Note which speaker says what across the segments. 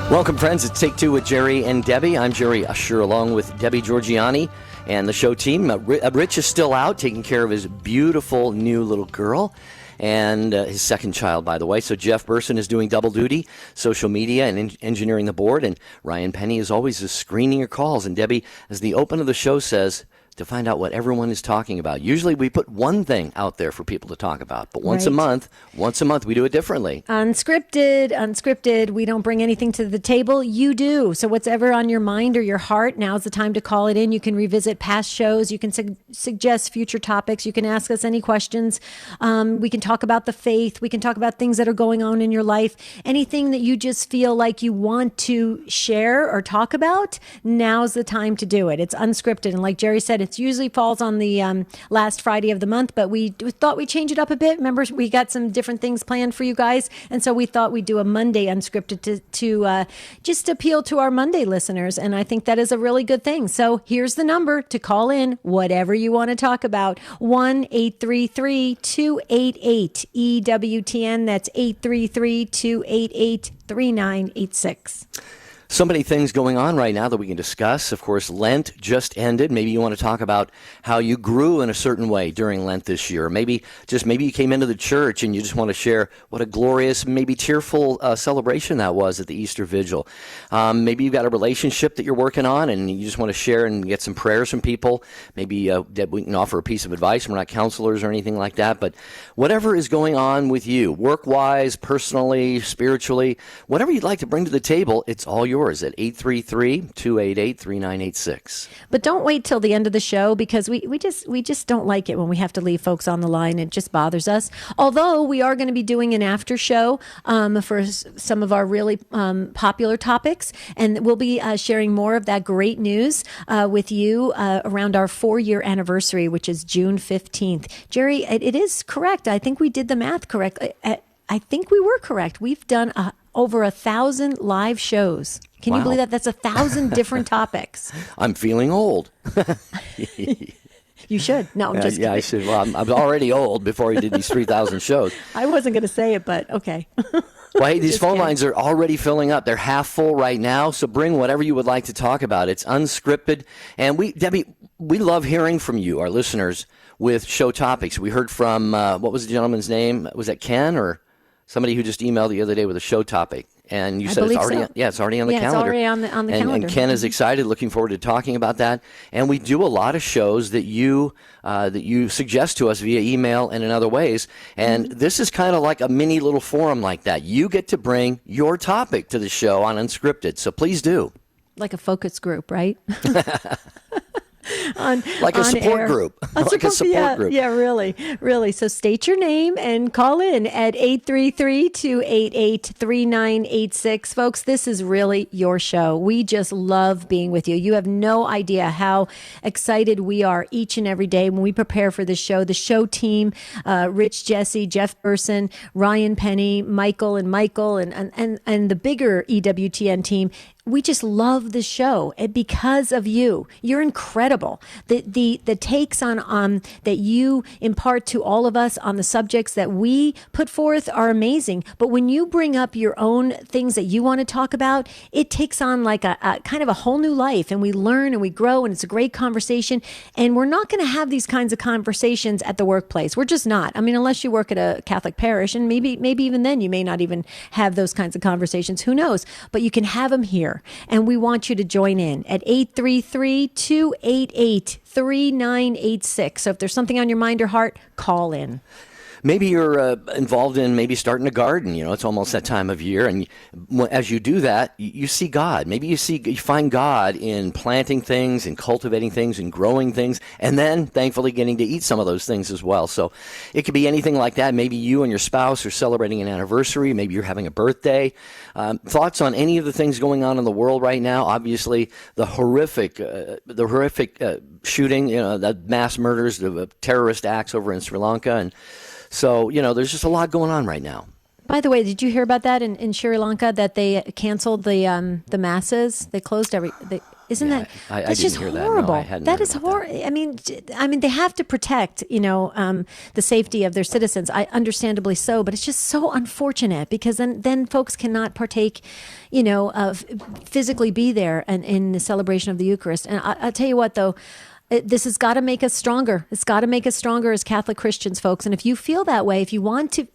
Speaker 1: Welcome, friends. It's Take Two with Jerry and Debbie. I'm Jerry Usher along with Debbie Georgiani and the show team. Rich is still out taking care of his beautiful new little girl and his second child, by the way. So Jeff Burson is doing double duty, social media and engineering the board. And Ryan Penny, as always, is screening your calls. And Debbie, as the open of the show says, to find out what everyone is talking about. Usually we put one thing out there for people to talk about, but once a month we do it differently. Unscripted. We don't bring anything to the table. You do. So what's ever on your mind or your heart, now's the time to call it in. You can revisit past shows. You can suggest future topics. You can ask us any questions. We can talk about the faith. We can talk about things that are going on in your life. Anything that you just feel like you want to share or talk about, now's the time to do it. It's unscripted. And like Jerry said, it usually falls on the last Friday of the month, but we thought we'd change it up a bit. Remember, we got some different things planned for you guys, and so we thought we'd do a Monday unscripted to just appeal to our Monday listeners, and I think that is a really good thing. So here's the number to call in, whatever you want to talk about, 1-833-288-EWTN. That's 833-288-3986. So many things going on right now that we can discuss. Of course, Lent just ended. Maybe you want to talk about how you grew in a certain way during Lent this year. Maybe you came into the church and you just want to share what a glorious, maybe tearful celebration that was at the Easter Vigil. Maybe you've got a relationship that you're working on and you just want to share and get some prayers from people. Maybe we can offer a piece of advice. We're not counselors or anything like that, but whatever is going on with you, work-wise, personally, spiritually, whatever you'd like to bring to the table, it's all yours at 833-288-3986. But don't wait till the end of the show, because we just don't like it when we have to leave folks on the line. It just bothers us. Although we are going to be doing an after show for some of our really popular topics, and we'll be sharing more of that great news with you around our 4-year anniversary, which is June 15th. Jerry, it is correct. I think we did the math correct. I think we were correct. We've done over 1,000 live shows. Can you believe that? That's 1,000 different topics. I'm feeling old. You should. No, I'm just kidding. I should. Well, I'm already old before I did these 3,000 shows. I wasn't going to say it, but okay. Well, hey, these phone lines are already filling up. They're half full right now, so bring whatever you would like to talk about. It's unscripted. And Debbie, we love hearing from you, our listeners, with show topics. We heard from, what was the gentleman's name? Was that Ken or somebody who just emailed the other day with a show topic? And you said it's already, it's already on the calendar. It's already on the calendar. And Ken is excited, looking forward to talking about that. And we do a lot of shows that you suggest to us via email and in other ways. And this is kind of like a mini little forum like that. You get to bring your topic to the show on Unscripted. So please do. Like a focus group, right? Like a support group. Like a support group. Yeah, really. So state your name and call in at 833-288-3986. Folks, this is really your show. We just love being with you. You have no idea how excited we are each and every day when we prepare for this show. The show team, Rich, Jesse, Jeff Burson, Ryan Penny, Michael, and the bigger EWTN team. We just love the show, and because of you. You're incredible. The takes on that you impart to all of us on the subjects that we put forth are amazing. But when you bring up your own things that you want to talk about, it takes on like a kind of a whole new life, and we learn and we grow, and it's a great conversation. And we're not going to have these kinds of conversations at the workplace. We're just not. I mean, unless you work at a Catholic parish, and maybe even then you may not even have those kinds of conversations. Who knows? But you can have them here. And we want you to join in at 833-288-3986. So if there's something on your mind or heart, call in. Maybe you're involved in maybe starting a garden. You know, it's almost that time of year. And as you do that, you see God. Maybe you find God in planting things and cultivating things and growing things, and then thankfully getting to eat some of those things as well. So it could be anything like that. Maybe you and your spouse are celebrating an anniversary. Maybe you're having a birthday. Thoughts on any of the things going on in the world right now? Obviously, the horrific shooting, the mass murders, the terrorist acts over in Sri Lanka, and so, there's just a lot going on right now. By the way, did you hear about that in Sri Lanka, that they canceled the masses? They closed
Speaker 2: Isn't that
Speaker 1: I
Speaker 2: that's
Speaker 1: didn't
Speaker 2: just
Speaker 1: hear that.
Speaker 2: horrible?
Speaker 1: No, I hadn't
Speaker 2: That
Speaker 1: heard
Speaker 2: is
Speaker 1: about that.
Speaker 2: horrible. I mean, they have to protect, the safety of their citizens. I understandably so, but it's just so unfortunate because then folks cannot partake, physically be there and in the celebration of the Eucharist. And I'll tell you what, though. This has got to make us stronger. It's got to make us stronger as Catholic Christians, folks. And if you feel that way, if you want to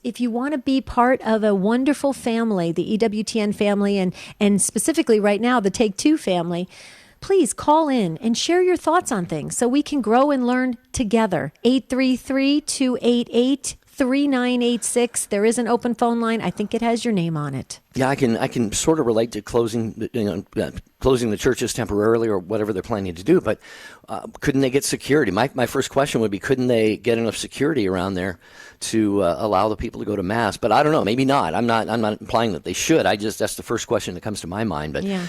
Speaker 2: be part of a wonderful family, the EWTN family, and specifically right now the Take Two family, please call in and share your thoughts on things so we can grow and learn together. 833-288-3986. There is an open phone line. I think it has your name on it.
Speaker 1: Yeah, I can sort of relate to closing the churches temporarily or whatever they're planning to do. But couldn't they get security? My first question would be, couldn't they get enough security around there to allow the people to go to mass? But I don't know. Maybe not. I'm not implying that they should. That's the first question that comes to my mind. But
Speaker 2: yeah.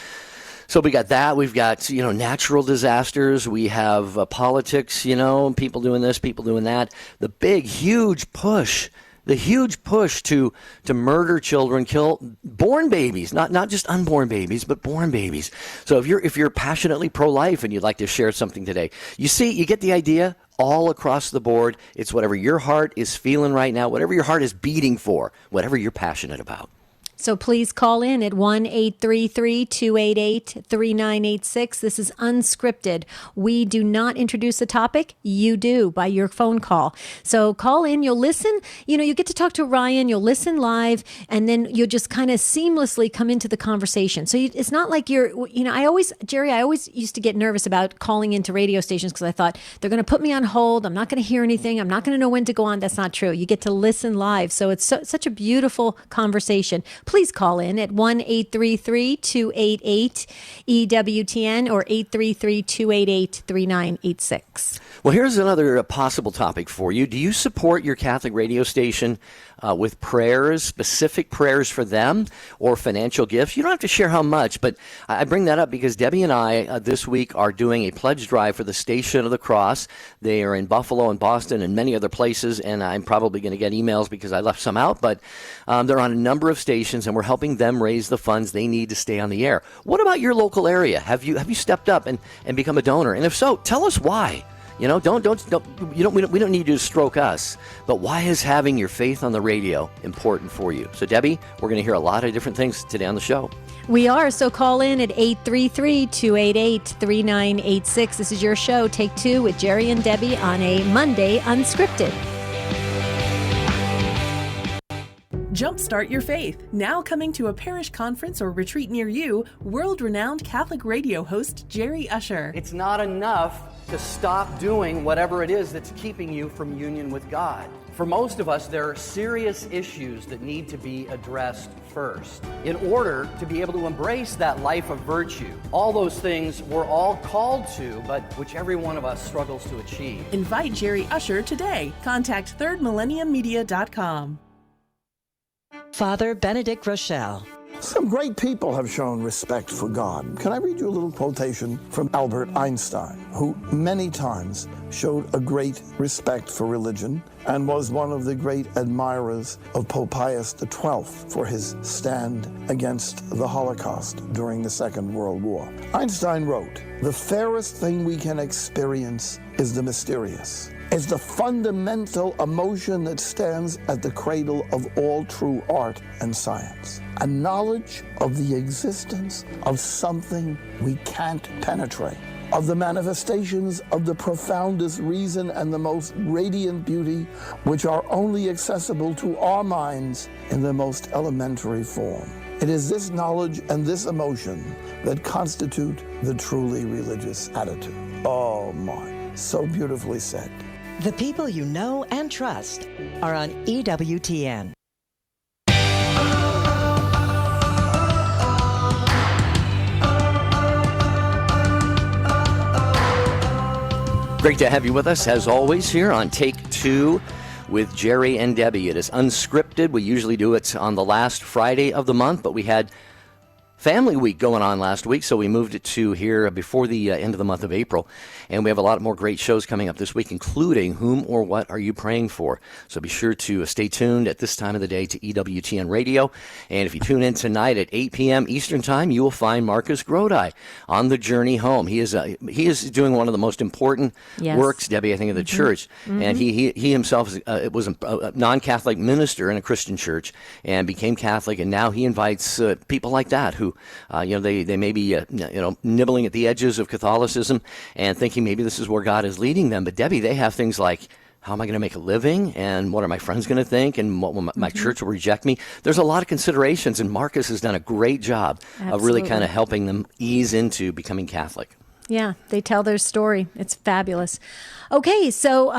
Speaker 1: So we got that. We've got, natural disasters. We have politics, people doing this, people doing that. The huge push to murder children, kill born babies, not just unborn babies, but born babies. So if you're passionately pro-life and you'd like to share something today, you get the idea. All across the board, it's whatever your heart is feeling right now, whatever your heart is beating for, whatever you're passionate about.
Speaker 2: So please call in at 1-833-288-3986. This is Unscripted. We do not introduce a topic. You do by your phone call. So call in. You'll listen. You get to talk to Ryan. You'll listen live, and then you'll just kind of seamlessly come into the conversation. So it's not like I always used to get nervous about calling into radio stations because I thought they're going to put me on hold. I'm not going to hear anything. I'm not going to know when to go on. That's not true. You get to listen live. So it's such a beautiful conversation. Please call in at 1-833-288-EWTN or 833-288-3986.
Speaker 1: Well, here's another possible topic for you. Do you support your Catholic radio station with prayers, specific prayers for them, or financial gifts? You don't have to share how much, but I bring that up because Debbie and I this week are doing a pledge drive for the Station of the Cross. They are in Buffalo and Boston and many other places, and I'm probably going to get emails because I left some out, but they're on a number of stations, and we're helping them raise the funds they need to stay on the air. What about your local area? Have you stepped up and become a donor? And if so, tell us why. We don't need you to stroke us, but why is having your faith on the radio important for you? So, Debbie, we're going to hear a lot of different things today on the show.
Speaker 2: We are, so call in at 833-288-3986. This is your show, Take Two, with Jerry and Debbie on a Monday Unscripted.
Speaker 3: Jumpstart your faith. Now coming to a parish conference or retreat near you, world-renowned Catholic radio host Jerry Usher.
Speaker 1: It's not enough to stop doing whatever it is that's keeping you from union with God. For most of us, there are serious issues that need to be addressed first in order to be able to embrace that life of virtue. All those things we're all called to, but which every one of us struggles to achieve.
Speaker 3: Invite Jerry Usher today. Contact thirdmillenniummedia.com.
Speaker 4: Father Benedict Rochelle.
Speaker 5: Some great people have shown respect for God. Can I read you a little quotation from Albert Einstein, who many times showed a great respect for religion and was one of the great admirers of Pope Pius XII for his stand against the Holocaust during the Second World War. Einstein wrote, "The fairest thing we can experience is the mysterious. It's the fundamental emotion that stands at the cradle of all true art and science. A knowledge of the existence of something we can't penetrate, of the manifestations of the profoundest reason and the most radiant beauty, which are only accessible to our minds in the most elementary form. It is this knowledge and this emotion that constitute the truly religious attitude." Oh my, so beautifully said.
Speaker 4: The people you know and trust are on EWTN.
Speaker 1: Great to have you with us, as always, here on Take Two with Jerry and Debbie. It is Unscripted. We usually do it on the last Friday of the month, but we had Family Week going on last week, so we moved it to here before the end of the month of April. And we have a lot more great shows coming up this week, including Whom or What Are You Praying For? So be sure to stay tuned at this time of the day to EWTN Radio. And if you tune in tonight at 8 p.m. Eastern Time, you will find Marcus Grodi on the journey home. He is doing one of the most important works, Debbie, I think, of the church. And he himself was a non-Catholic minister in a Christian church and became Catholic, and now he invites people like that who, they may be, nibbling at the edges of Catholicism and thinking maybe this is where God is leading them. But Debbie, they have things like, how am I going to make a living? And what are my friends going to think? And what will my church will reject me? There's a lot of considerations, and Marcus has done a great job of really kind of helping them ease into becoming Catholic.
Speaker 2: Yeah, they tell their story. It's fabulous. Okay, so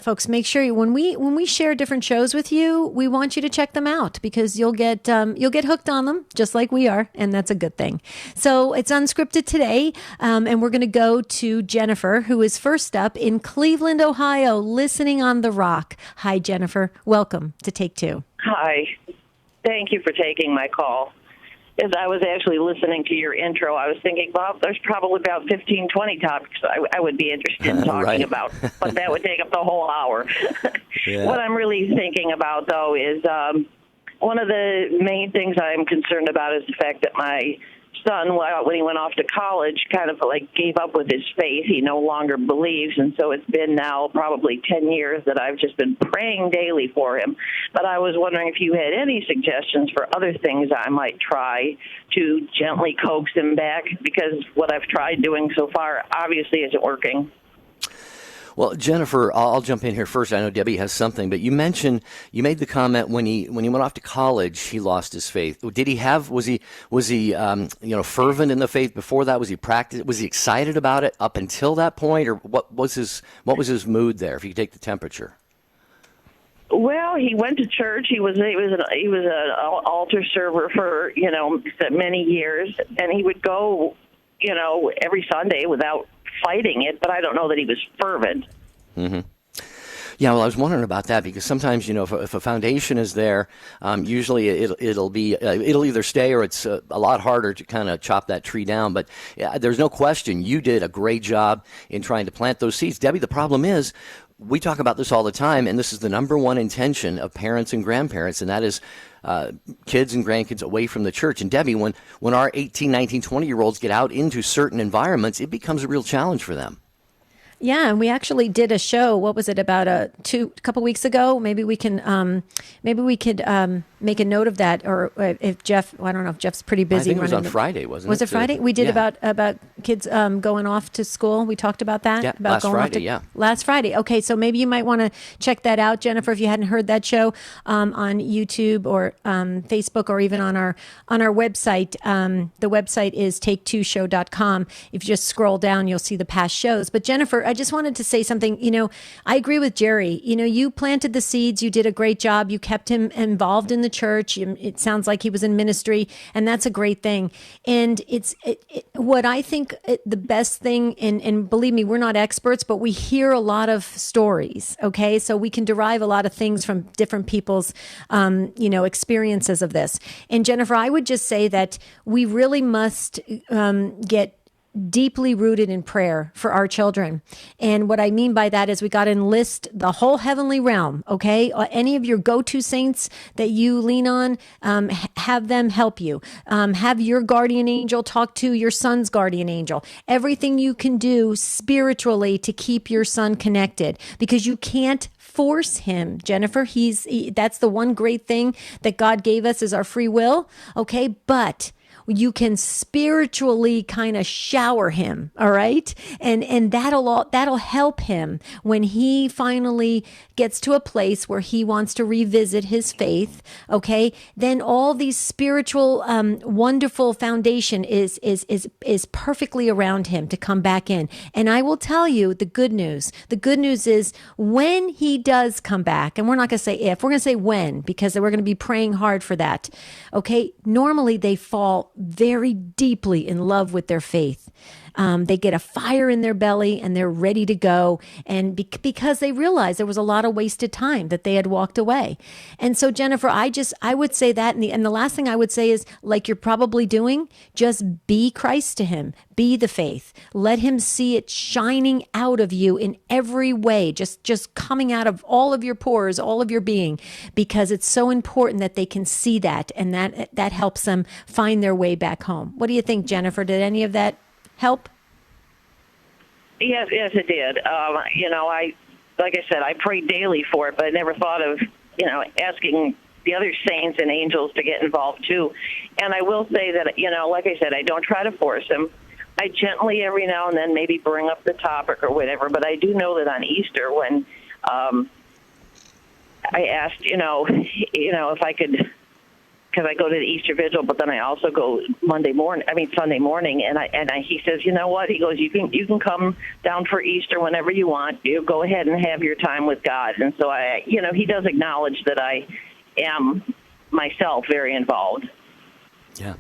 Speaker 2: folks, make sure when we share different shows with you, we want you to check them out because you'll get hooked on them just like we are, and that's a good thing. So it's Unscripted today, and we're going to go to Jennifer, who is first up in Cleveland, Ohio, listening on the Rock. Hi, Jennifer. Welcome to Take Two.
Speaker 6: Hi. Thank you for taking my call. As I was actually listening to your intro, I was thinking, well, there's probably about 15, 20 topics I would be interested in talking about, but that would take up the whole hour. What I'm really thinking about, though, is one of the main things I'm concerned about is the fact that my son, when he went off to college, kind of like gave up with his faith. He no longer believes, and so it's been now probably 10 years that I've just been praying daily for him. But I was wondering if you had any suggestions for other things I might try to gently coax him back, because what I've tried doing so far obviously isn't working.
Speaker 1: Well, Jennifer, I'll jump in here first. I know Debbie has something, but you made the comment when he went off to college, he lost his faith. Did he was he fervent in the faith before that? Was he excited about it up until that point, or what was his mood there? If you could take the temperature.
Speaker 6: Well, he went to church. He was an altar server for many years, and he would go every Sunday without fighting it, but I don't know that he was fervent.
Speaker 1: Mm-hmm. Yeah, well, I was wondering about that because sometimes, if a foundation is there, usually it'll either stay or it's a lot harder to kind of chop that tree down. But there's no question you did a great job in trying to plant those seeds. Debbie, the problem is we talk about this all the time, and this is the number one intention of parents and grandparents, and that is kids and grandkids away from the church. And Debbie, when our 18, 19, 20-year-olds get out into certain environments, it becomes a real challenge for them.
Speaker 2: Yeah, and we actually did a show. What was it, about a couple weeks ago? Maybe we could make a note of that. Or if Jeff, I don't know if Jeff's pretty busy.
Speaker 1: I think it was on Friday, wasn't it?
Speaker 2: Was it Friday? We did about kids going off to school. We talked about that.
Speaker 1: Yeah,
Speaker 2: about
Speaker 1: last Friday.
Speaker 2: Last Friday. Okay, so maybe you might want to check that out, Jennifer, if you hadn't heard that show on YouTube or Facebook or even on our website. The website is take2show.com. If you just scroll down, you'll see the past shows. But Jennifer, I just wanted to say something. I agree with Jerry. You planted the seeds. You did a great job. You kept him involved in the church. It sounds like he was in ministry, and that's a great thing. And what I think the best thing, and believe me, we're not experts, but we hear a lot of stories. Okay, so we can derive a lot of things from different people's, experiences of this. And Jennifer, I would just say that we really must get deeply rooted in prayer for our children. And what I mean by that is we got to enlist the whole heavenly realm, okay? Any of your go-to saints that you lean on, have them help you. Have your guardian angel talk to your son's guardian angel. Everything you can do spiritually to keep your son connected, because you can't force him, Jennifer. That's the one great thing that God gave us is our free will, okay? But you can spiritually kind of shower him, all right? And that'll help him when he finally gets to a place where he wants to revisit his faith, okay? Then all these spiritual wonderful foundation is perfectly around him to come back in. And I will tell you the good news. The good news is when he does come back, and we're not going to say if, we're going to say when, because we're going to be praying hard for that, okay? Normally they fall very deeply in love with their faith. They get a fire in their belly and they're ready to go. And because they realize there was a lot of wasted time that they had walked away. And so, Jennifer, I would say that. And the last thing I would say is, like you're probably doing, just be Christ to him. Be the faith. Let him see it shining out of you in every way, just coming out of all of your pores, all of your being, because it's so important that they can see that, and that helps them find their way back home. What do you think, Jennifer? Did any of that help?
Speaker 6: Yes, it did. Like I said, I prayed daily for it, but I never thought of, asking the other saints and angels to get involved too. And I will say that, like I said, I don't try to force them. I gently every now and then maybe bring up the topic or whatever, but I do know that on Easter when I asked, if I could, because I go to the Easter Vigil, but then I also go Sunday morning, and he says, you know what? He goes, you can come down for Easter whenever you want. You go ahead and have your time with God. And so he does acknowledge that I am myself very involved.
Speaker 1: Yeah.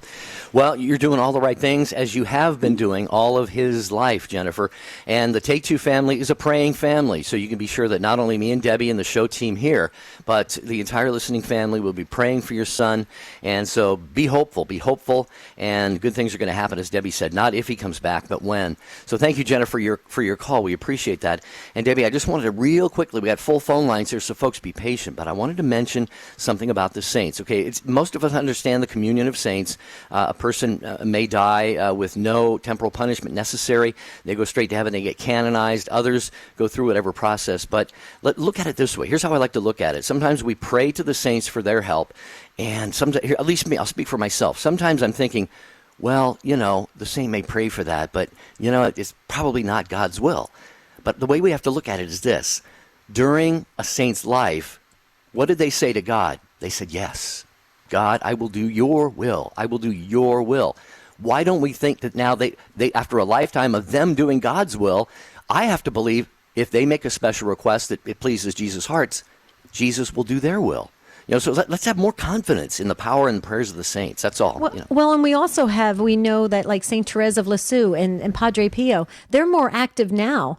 Speaker 1: Well, you're doing all the right things, as you have been doing all of his life, Jennifer. And the Take Two family is a praying family, so you can be sure that not only me and Debbie and the show team here, but the entire listening family will be praying for your son. And so be hopeful, and good things are going to happen, as Debbie said, not if he comes back, but when. So thank you, Jennifer, for your call. We appreciate that. And Debbie, I just wanted to real quickly, we got full phone lines here, so folks be patient, but I wanted to mention something about the saints. Okay, most of us understand the communion of saints. A person may die with no temporal punishment necessary. They go straight to heaven. They get canonized. Others go through whatever process. But look at it this way. Here's how I like to look at it. Sometimes we pray to the saints for their help. And sometimes, at least me, I'll speak for myself. Sometimes I'm thinking, well, the saint may pray for that, but, it's probably not God's will. But the way we have to look at it is this. During a saint's life, what did they say to God? They said, yes. God, I will do your will. I will do your will. Why don't we think that now they after a lifetime of them doing God's will, I have to believe if they make a special request that it pleases Jesus' hearts, Jesus will do their will. So let's have more confidence in the power and prayers of the saints. That's all.
Speaker 2: Well, and we know that like St. Therese of Lisieux and Padre Pio, they're more active now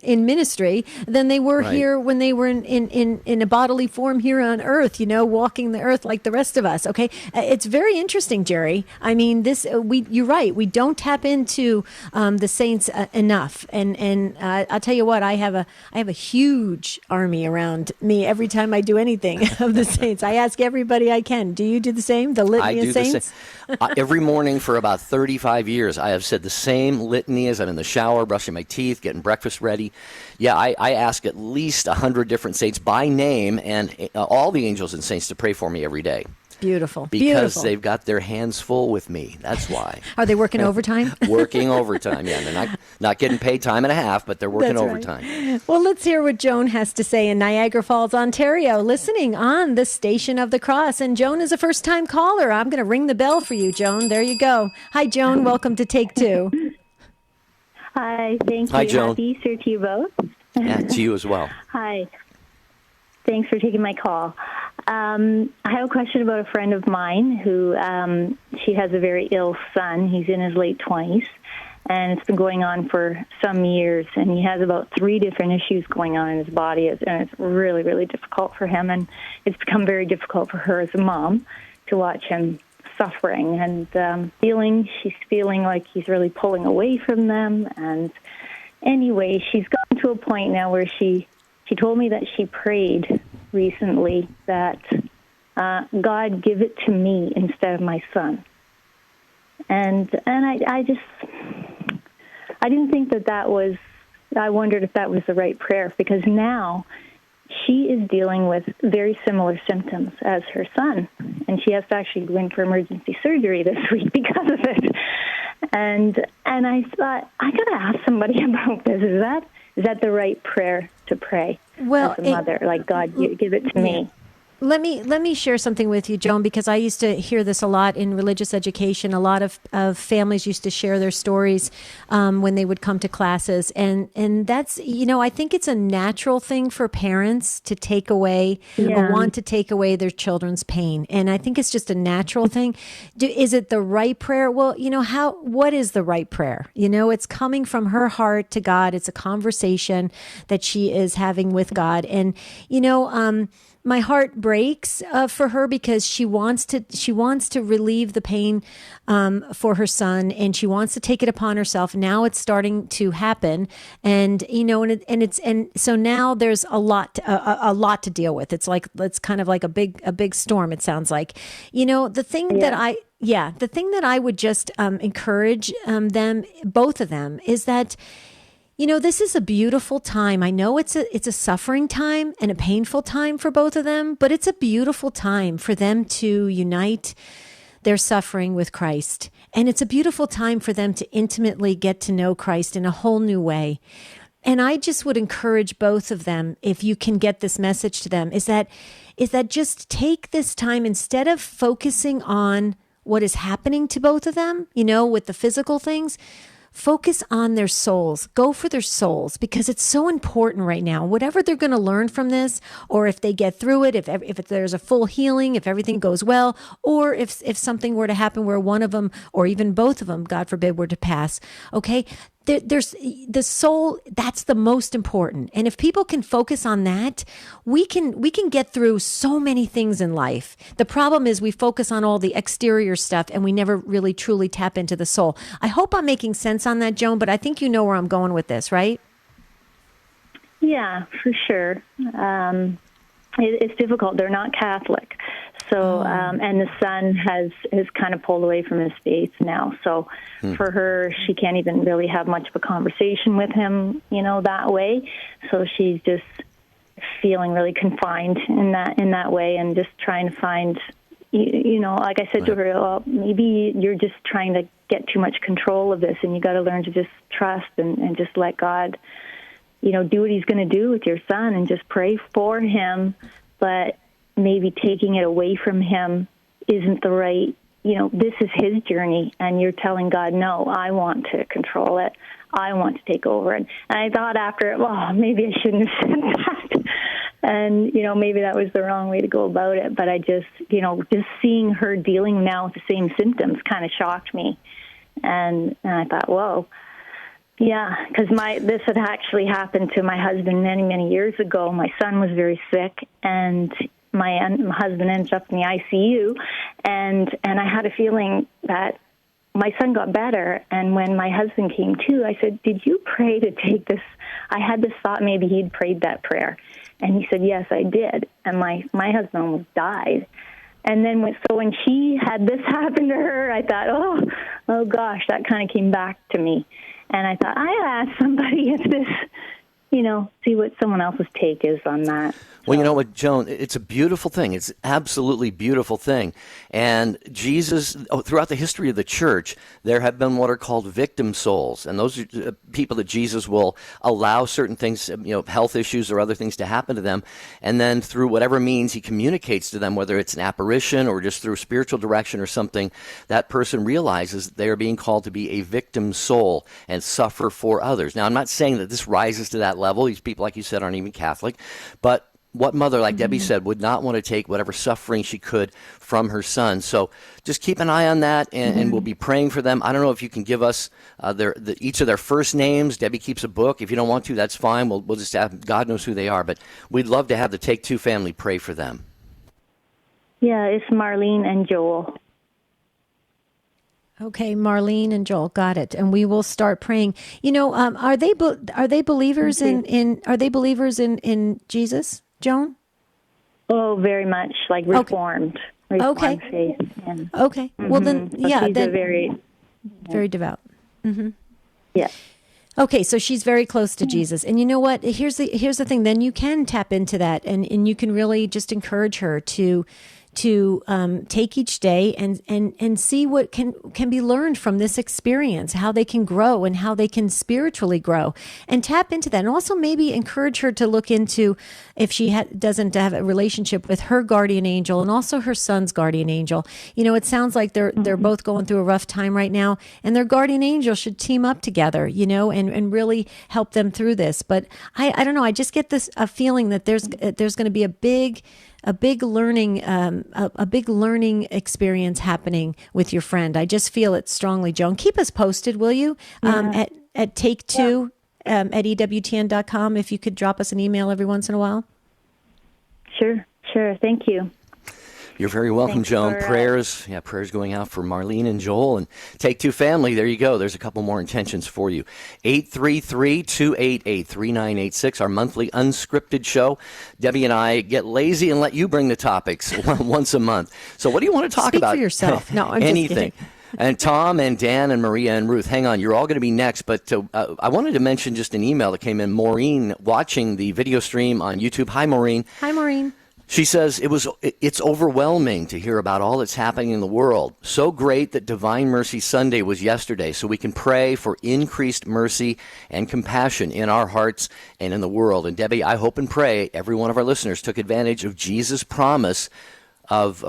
Speaker 2: in ministry than they were here when they were in a bodily form here on earth, walking the earth like the rest of us. Okay. It's very interesting, Jerry. I mean, you're right. We don't tap into the saints enough. And I'll tell you what, I have a huge army around me every time I do anything of the saints. I ask everybody I can. Do you do the same? The litany of saints?
Speaker 1: I do the same. Every morning for about 35 years, I have said the same litany as I'm in the shower, brushing my teeth, getting breakfast ready. Yeah, I ask at least 100 different saints by name and all the angels and saints to pray for me every day.
Speaker 2: Beautiful.
Speaker 1: Because they've got their hands full with me. That's why.
Speaker 2: Are they working overtime?
Speaker 1: Working overtime, yeah. They're not getting paid time and a half, but they're working overtime.
Speaker 2: Right. Well, let's hear what Joan has to say in Niagara Falls, Ontario, listening on the Station of the Cross. And Joan is a first-time caller. I'm going to ring the bell for you, Joan. There you go. Hi, Joan. Welcome to Take Two.
Speaker 7: Hi. Thank you.
Speaker 1: Hi, Joan.
Speaker 7: Happy Easter to you both.
Speaker 1: Yeah, to you as well.
Speaker 7: Hi. Thanks for taking my call. I have a question about a friend of mine who, she has a very ill son. He's in his late 20s, and it's been going on for some years, and he has about 3 different issues going on in his body, and it's really, really difficult for him, and it's become very difficult for her as a mom to watch him suffering and she's feeling like he's really pulling away from them. And anyway, she's gotten to a point now where she told me that she prayed recently that God give it to me instead of my son. And I didn't think that was, I wondered if that was the right prayer, because now she is dealing with very similar symptoms as her son, and she has to actually go in for emergency surgery this week because of it. And I thought, I got to ask somebody about this. Is that the right prayer to pray as a mother? Like, God, give it to me.
Speaker 2: Let me share something with you, Joan, because I used to hear this a lot in religious education. A lot of families used to share their stories when they would come to classes. And that's, I think it's a natural thing for parents to take away or want to take away their children's pain. And I think it's just a natural thing. Is it the right prayer? Well, what is the right prayer? It's coming from her heart to God. It's a conversation that she is having with God. And, my heart breaks for her because she wants to relieve the pain for her son, and she wants to take it upon herself. Now it's starting to happen, and so now there's a lot to deal with. It's kind of like a big storm. It sounds like, the thing that I would just encourage them, both of them, is that. This is a beautiful time. I know it's a suffering time and a painful time for both of them, but it's a beautiful time for them to unite their suffering with Christ. And it's a beautiful time for them to intimately get to know Christ in a whole new way. And I just would encourage both of them, if you can get this message to them, is that just take this time, instead of focusing on what is happening to both of them, with the physical things. Focus on their souls. Go for their souls, because it's so important right now. Whatever they're going to learn from this, or if they get through it, if there's a full healing, if everything goes well, or if something were to happen where one of them or even both of them, God forbid, were to pass, okay? There's the soul. That's the most important. And if people can focus on that, we can get through so many things in life. The problem is we focus on all the exterior stuff and we never really truly tap into the soul. I hope I'm making sense on that, Joan, but I think you know where I'm going with this, right?
Speaker 7: Yeah, for sure. It's difficult. They're not Catholic. So, and the son has kind of pulled away from his faith now. So for her, she can't even really have much of a conversation with him, that way. So she's just feeling really confined in that way, and just trying to find, like I said to her, well, maybe you're just trying to get too much control of this, and you got to learn to just trust and just let God, do what he's going to do with your son, and just pray for him. But maybe taking it away from him isn't the right, this is his journey, and you're telling God, no, I want to control it. I want to take over it. And I thought after it, well, maybe I shouldn't have said that. And, maybe that was the wrong way to go about it. But I just, just seeing her dealing now with the same symptoms kind of shocked me. And I thought, whoa. Yeah, because this had actually happened to my husband many, many years ago. My son was very sick, and my husband ended up in the ICU, and I had a feeling that my son got better. And when my husband came to, I said, did you pray to take this? I had this thought maybe he'd prayed that prayer. And he said, yes, I did. And my husband almost died. And then when she had this happen to her, I thought, oh gosh, that kind of came back to me. And I thought, I asked somebody if this, see what someone else's take is on that.
Speaker 1: Well, you know what, Joan, it's a beautiful thing. It's absolutely beautiful thing. And Jesus, throughout the history of the church, there have been what are called victim souls. And those are people that Jesus will allow certain things, health issues or other things to happen to them. And then through whatever means he communicates to them, whether it's an apparition or just through spiritual direction or something, that person realizes they are being called to be a victim soul and suffer for others. Now, I'm not saying that this rises to that level. These people, like you said, aren't even Catholic. But what mother, like Debbie said, would not want to take whatever suffering she could from her son? So just keep an eye on that, and we'll be praying for them. I don't know if you can give us each of their first names. Debbie keeps a book. If you don't want to, that's fine. We'll just have, God knows who they are. But we'd love to have the Take Two family pray for them.
Speaker 7: Yeah, it's Marlene and Joel.
Speaker 2: Okay, Marlene and Joel, got it, and we will start praying. Are they believers in Jesus, Joan?
Speaker 7: Oh, very much, like Reformed.
Speaker 2: Okay.
Speaker 7: Reformed faith. Yeah.
Speaker 2: Okay. Well, then,
Speaker 7: so she's
Speaker 2: then
Speaker 7: very
Speaker 2: devout.
Speaker 7: Yeah.
Speaker 2: Okay, so she's very close to Jesus. And you know what? Here's the thing. Then you can tap into that, and you can really just encourage her to to take each day and see what can be learned from this experience, how they can grow and how they can spiritually grow, and tap into that. And also maybe encourage her to look into, if she doesn't have a relationship with her guardian angel and also her son's guardian angel. It sounds like they're both going through a rough time right now, and their guardian angel should team up together, and really help them through this. But I don't know. I just get a feeling that there's going to be a big learning experience happening with your friend. I just feel it strongly, Joan. Keep us posted, will you? At Take Two at EWTN.com. If you could drop us an email every once in a while.
Speaker 7: Sure. Thank you.
Speaker 1: You're very welcome,
Speaker 7: Thanks
Speaker 1: Joan.
Speaker 7: for,
Speaker 1: Prayers going out for Marlene and Joel. And Take Two family, there you go. There's a couple more intentions for you. 833-288-3986, our monthly unscripted show. Debbie and I get lazy and let you bring the topics once a month. So what do you want to talk about?
Speaker 2: Speak for yourself. No, I'm
Speaker 1: anything.
Speaker 2: just kidding.
Speaker 1: And Tom and Dan and Maria and Ruth, hang on. You're all going to be next. But I wanted to mention just an email that came in. Maureen, watching the video stream on YouTube. Hi, Maureen.
Speaker 2: Hi, Maureen.
Speaker 1: She says, it's overwhelming to hear about all that's happening in the world. So great that Divine Mercy Sunday was yesterday, so we can pray for increased mercy and compassion in our hearts and in the world. And Debbie, I hope and pray every one of our listeners took advantage of Jesus' promise of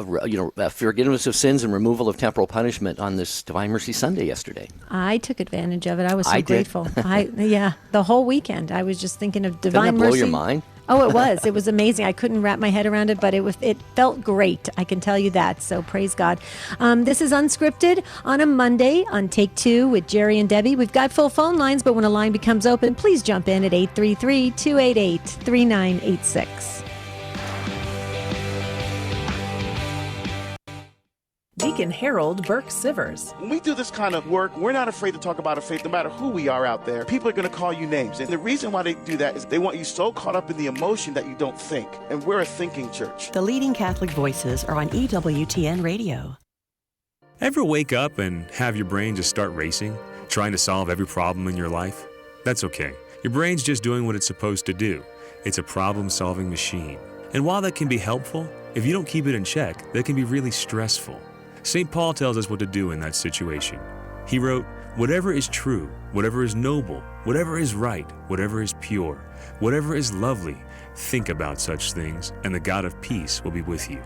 Speaker 1: forgiveness of sins and removal of temporal punishment on this Divine Mercy Sunday yesterday.
Speaker 2: I took advantage of it. I was so grateful. The whole weekend I was just thinking of Divine
Speaker 1: Didn't that blow
Speaker 2: Mercy.
Speaker 1: your mind?
Speaker 2: Oh, it was. It was amazing. I couldn't wrap my head around it, but it felt great. I can tell you that. So praise God. This is Unscripted on a Monday on Take Two with Jerry and Debbie. We've got full phone lines, but when a line becomes open, please jump in at 833-288-3986.
Speaker 3: Deacon Harold Burke-Sivers.
Speaker 8: When we do this kind of work, we're not afraid to talk about our faith, no matter who we are out there. People are going to call you names. And the reason why they do that is they want you so caught up in the emotion that you don't think. And we're a thinking church.
Speaker 4: The leading Catholic voices are on EWTN Radio.
Speaker 9: Ever wake up and have your brain just start racing, trying to solve every problem in your life? That's okay. Your brain's just doing what it's supposed to do. It's a problem-solving machine. And while that can be helpful, if you don't keep it in check, that can be really stressful. St. Paul tells us what to do in that situation. He wrote, "Whatever is true, whatever is noble, whatever is right, whatever is pure, whatever is lovely, think about such things, and the God of peace will be with you."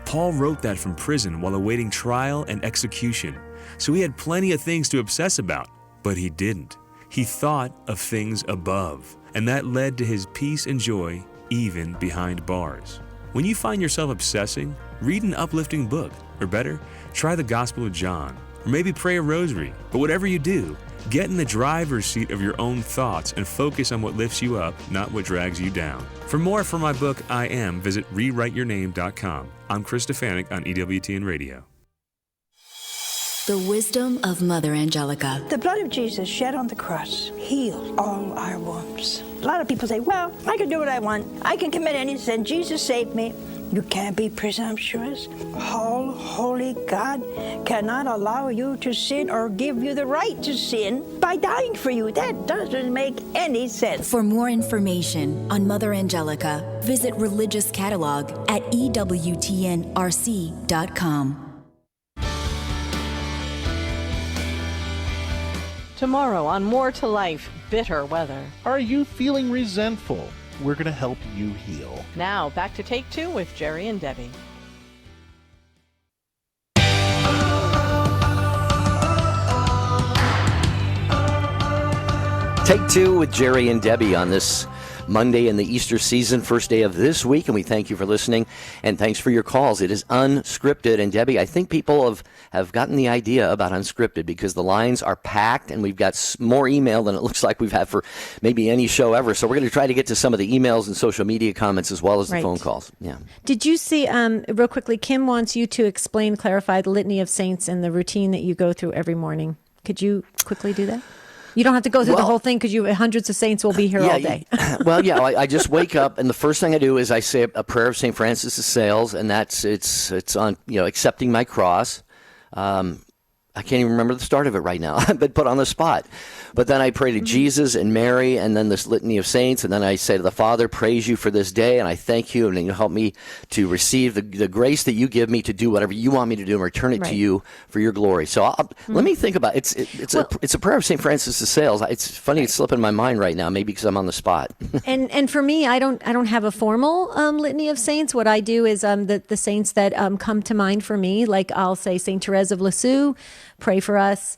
Speaker 9: Paul wrote that from prison while awaiting trial and execution, so he had plenty of things to obsess about, but he didn't. He thought of things above, and that led to his peace and joy even behind bars. When you find yourself obsessing, read an uplifting book, or better, try the Gospel of John, or maybe pray a rosary. But whatever you do, get in the driver's seat of your own thoughts and focus on what lifts you up, not what drags you down. For more from my book, I Am, visit rewriteyourname.com. I'm Chris Stefanik on EWTN Radio.
Speaker 10: The wisdom of Mother Angelica.
Speaker 11: The blood of Jesus shed on the cross healed all our wounds. A lot of people say, well, I can do what I want. I can commit any sin. Jesus saved me. You can't be presumptuous. All holy God cannot allow you to sin or give you the right to sin by dying for you. That doesn't make any sense.
Speaker 10: For more information on Mother Angelica, visit Religious Catalog at EWTNRC.com.
Speaker 12: Tomorrow on More to Life, bitter weather.
Speaker 13: Are you feeling resentful? We're going to help you heal.
Speaker 12: Now, back to Take Two with Jerry and Debbie.
Speaker 1: Take Two with Jerry and Debbie on this Monday in the Easter season, first day of this week, and we thank you for listening, and thanks for your calls. It is Unscripted, and Debbie, I think people have gotten the idea about Unscripted because the lines are packed, and we've got more email than it looks like we've had for maybe any show ever, so we're going to try to get to some of the emails and social media comments as well as the phone calls. Yeah.
Speaker 2: Did you see, real quickly, Kim wants you to clarify the Litany of Saints and the routine that you go through every morning. Could you quickly do that? You don't have to go through the whole thing because hundreds of saints will be here all day.
Speaker 1: I just wake up and the first thing I do is I say a prayer of St. Francis of Sales, and it's on accepting my cross. I can't even remember the start of it right now, but put on the spot. But then I pray to Jesus and Mary, and then this litany of saints, and then I say to the Father, praise you for this day, and I thank you, and you help me to receive the grace that you give me to do whatever you want me to do and return it to you for your glory. So let me think about it. It's a prayer of St. Francis de Sales. It's funny, it's slipping my mind right now, maybe because I'm on the spot.
Speaker 2: and for me, I don't have a formal litany of saints. What I do is the saints that come to mind for me, like I'll say Saint Therese of Lisieux, pray for us.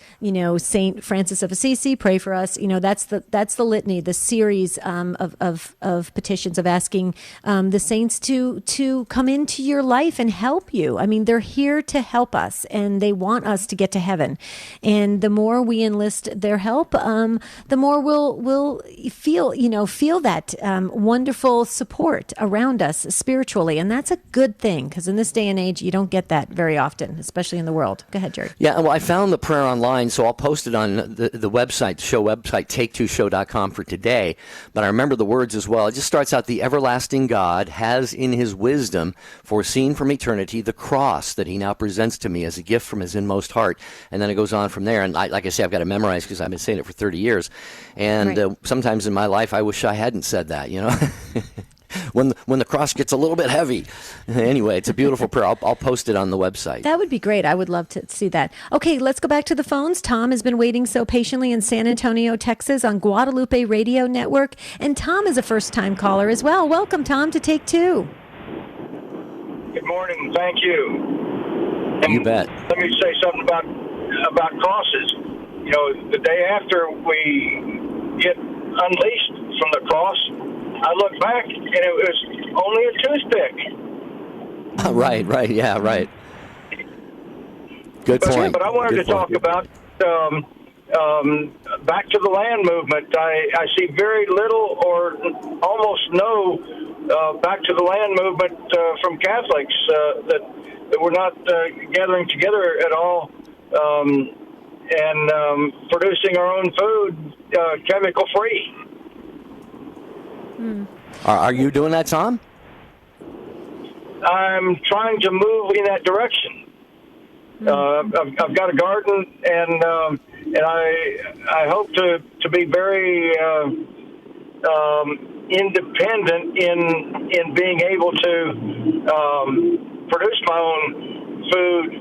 Speaker 2: Saint Francis of Assisi, pray for us. That's the litany, the series of petitions of asking the saints to come into your life and help you. I mean, they're here to help us, and they want us to get to heaven. And the more we enlist their help, the more we'll feel that wonderful support around us spiritually, and that's a good thing, because in this day and age, you don't get that very often, especially in the world. Go ahead, Jerry.
Speaker 1: Yeah, well, I found the prayer online, so I'll post it on the website, the show website, take2show.com for today. But I remember the words as well. It just starts out, the everlasting God has in his wisdom foreseen from eternity the cross that he now presents to me as a gift from his inmost heart. And then it goes on from there. And like I say, I've got to memorize because I've been saying it for 30 years. And sometimes in my life, I wish I hadn't said that, when the cross gets a little bit heavy. Anyway, it's a beautiful prayer. I'll post it on the website.
Speaker 2: That would be great. I would love to see that. Okay, let's go back to the phones. Tom has been waiting so patiently in San Antonio, Texas on Guadalupe Radio Network. And Tom is a first-time caller as well. Welcome, Tom, to Take Two.
Speaker 14: Good morning. Thank you. And
Speaker 1: you bet.
Speaker 14: Let me say something about crosses. The day after we get unleashed from the cross, I look back, and it was only a toothpick.
Speaker 1: Right. Yeah, right. Good point.
Speaker 14: But I wanted to talk about back to the land movement. I see very little or almost no back to the land movement from Catholics, that we're not gathering together at all and producing our own food chemical-free.
Speaker 1: Are you doing that, Tom?
Speaker 14: I'm trying to move in that direction. I've got a garden, and I hope to be very independent in being able to produce my own food.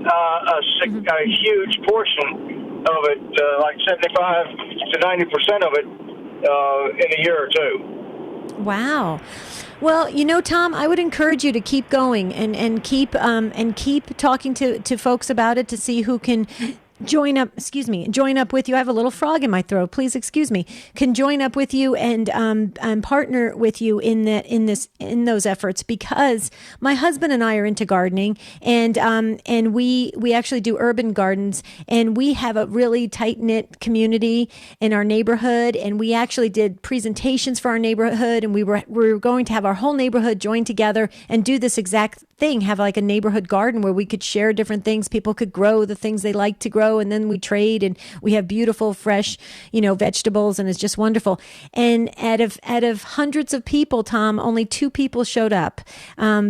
Speaker 14: A huge portion of it, like 75 to 90% of it, in a year or two.
Speaker 2: Wow. Well, Tom, I would encourage you to keep going and keep talking to folks about it to see who can join up with you. I have a little frog in my throat. Please excuse me. Can join up with you and partner with you in those efforts, because my husband and I are into gardening, and we actually do urban gardens, and we have a really tight knit community in our neighborhood, and we actually did presentations for our neighborhood, and we were going to have our whole neighborhood join together and do this exact thing, have like a neighborhood garden where we could share different things. People could grow the things they like to grow, and then we trade, and we have beautiful, fresh, vegetables, and it's just wonderful. And out of hundreds of people, Tom, only 2 people showed up